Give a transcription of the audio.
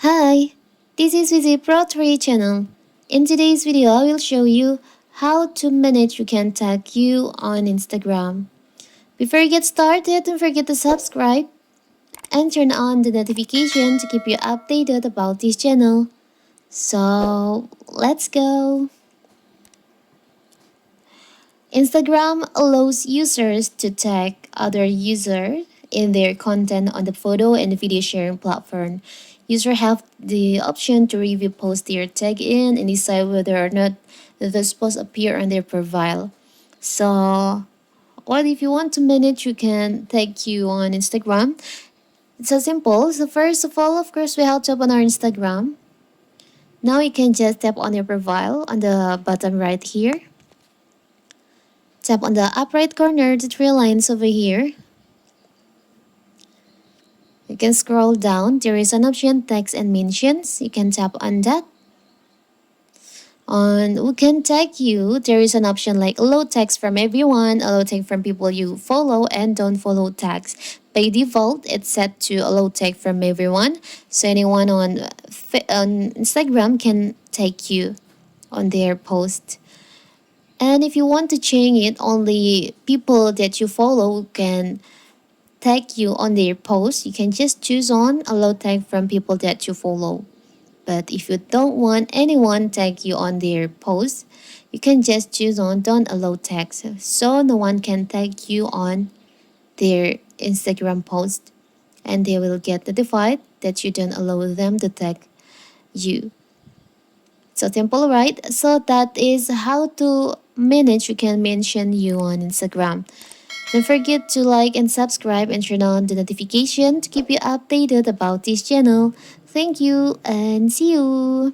Hi, this is Vizi Pro 3 channel. In today's video, I will show you how to manage you can tag you on Instagram. Before you get started, don't forget to subscribe and turn on the notification to keep you updated about this channel. So, let's go! Instagram allows users to tag other users in their content on the photo and video sharing platform. Users have the option to review posts they are tagged in and decide whether or not those posts appear on their profile. So, what if you want to manage, you can tag you on Instagram. It's so simple. So first of all, of course, we have to open our Instagram. Now you can just tap on your profile on the bottom right here. Tap on the up right corner, the three lines over here. You can scroll down. There is an option text and mentions. You can tap on that. On who can tag you, there is an option like allow text from everyone, allow text from people you follow, and don't follow tags. By default, it's set to allow tag from everyone, so anyone on Instagram can tag you on their post. And if you want to change it, only people that you follow can tag you on their post. You can just choose on allow tag from people that you follow. But if you don't want anyone tag you on their post, you can just choose on don't allow tags. So no one can tag you on their Instagram post and they will get notified that you don't allow them to tag you. So simple, right? So that is how to manage you can mention you on Instagram. Don't forget to like and subscribe and turn on the notification to keep you updated about this channel. Thank you and see you.